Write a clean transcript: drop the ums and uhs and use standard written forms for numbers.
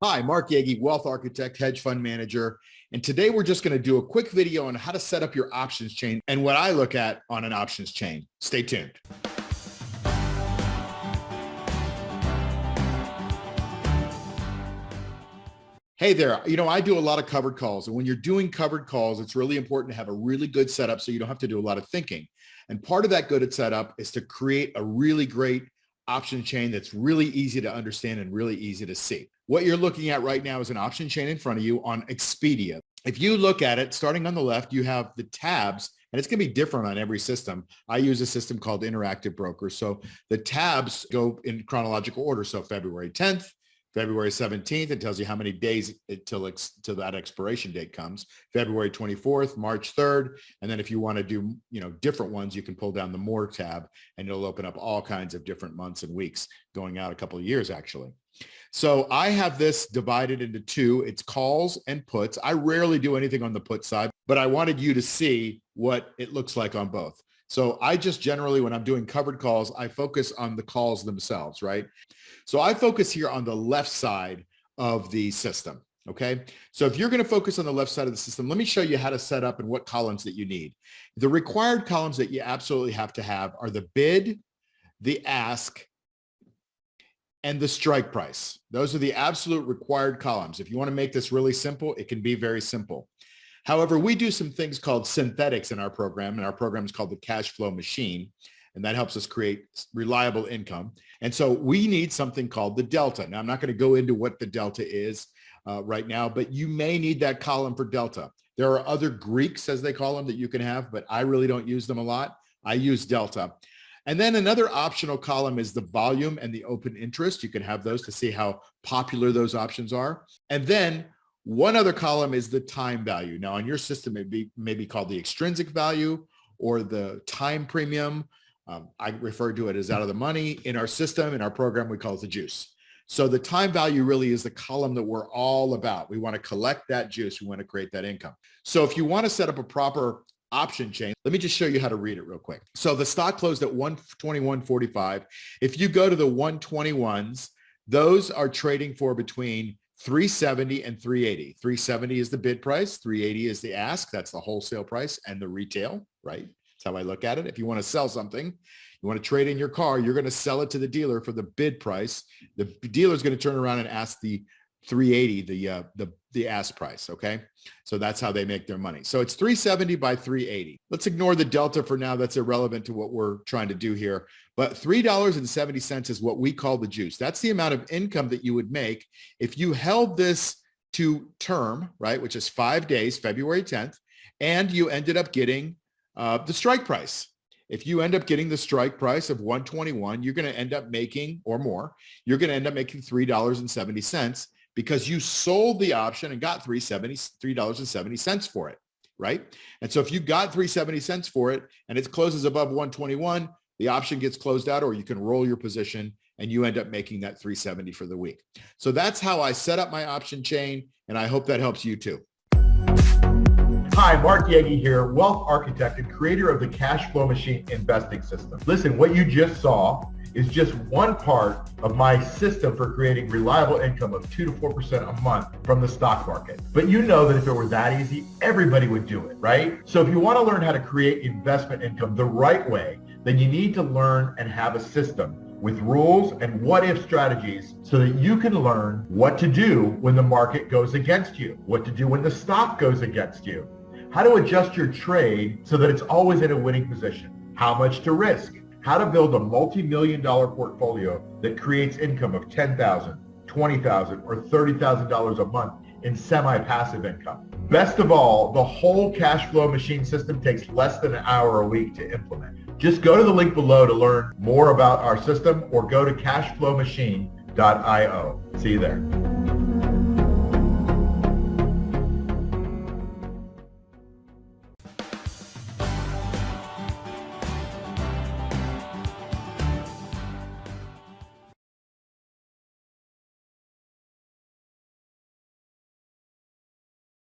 Hi, Mark Yegge, wealth architect, hedge fund manager. And today we're just going to do a quick video on how to set up your options chain and what I look at on an options chain. Stay tuned. Hey there, I do a lot of covered calls. And when you're doing covered calls, it's really important to have a really good setup so you don't have to do a lot of thinking. And part of that good setup is to create a really great option chain that's really easy to understand and really easy to see. What you're looking at right now is an option chain in front of you on Expedia. If you look at it, starting on the left, you have the tabs, and it's going to be different on every system. I use a system called Interactive Broker. So the tabs go in chronological order. So February 10th, February 17th, it tells you how many days till that expiration date comes. February 24th, March 3rd. And then if you want to do, different ones, you can pull down the More tab and it'll open up all kinds of different months and weeks going out a couple of years, actually. So I have this divided into two. It's calls and puts. I rarely do anything on the put side, but I wanted you to see what it looks like on both. So I just generally, when I'm doing covered calls, I focus on the calls themselves, right? So I focus here on the left side of the system, okay? So if you're going to focus on the left side of the system, let me show you how to set up and what columns that you need. The required columns that you absolutely have to have are the bid, the ask, and the strike price. Those are the absolute required columns. If you want to make this really simple, it can be very simple. However, we do some things called synthetics in our program, and our program is called the cash flow machine, and that helps us create reliable income. And so we need something called the delta. Now, I'm not going to go into what the delta is right now, but you may need that column for delta. There are other Greeks, as they call them, that you can have, but I really don't use them a lot. I use delta. And then another optional column is the volume and the open interest. You can have those to see how popular those options are. And then one other column is the time value. Now on your system, it may be called the extrinsic value or the time premium. I refer to it as out of the money. In our system, in our program, we call it the juice. So the time value really is the column that we're all about. We want to collect that juice. We want to create that income. So if you want to set up a proper option chain, let me just show you how to read it real quick. So the stock closed at 121.45. If you go to the 121s, those are trading for between 370 and 380. 370 is the bid price. 380 is the ask. That's the wholesale price and the retail, right? That's how I look at it. If you want to sell something, you want to trade in your car, you're going to sell it to the dealer for the bid price. The dealer is going to turn around and ask the 380, the ask price. Okay. So that's how they make their money. So it's 370 by 380. Let's ignore the delta for now. That's irrelevant to what we're trying to do here. But $3.70 is what we call the juice. That's the amount of income that you would make if you held this to term, right? Which is 5 days, February 10th, and you ended up getting the strike price. If you end up getting the strike price of 121, you're going to end up making, or more, you're going to end up making $3.70 because you sold the option and got $3.70 for it, right? And so if you got $3.70 for it and it closes above 121, the option gets closed out, or you can roll your position and you end up making that $3.70 for the week. So that's how I set up my option chain, and I hope that helps you too. Hi, Mark Yegge here, wealth architect and creator of the Cash Flow Machine investing system. Listen, what you just saw is just one part of my system for creating reliable income of 2 to 4% a month from the stock market. But you know that if it were that easy, everybody would do it, right? So if you want to learn how to create investment income the right way, then you need to learn and have a system with rules and what-if strategies so that you can learn what to do when the market goes against you, what to do when the stock goes against you, how to adjust your trade so that it's always in a winning position, how much to risk, how to build a multi-million-dollar portfolio that creates income of $10,000, $20,000, or $30,000 a month in semi-passive income. Best of all, the whole cash flow machine system takes less than an hour a week to implement. Just go to the link below to learn more about our system or go to cashflowmachine.io. See you there.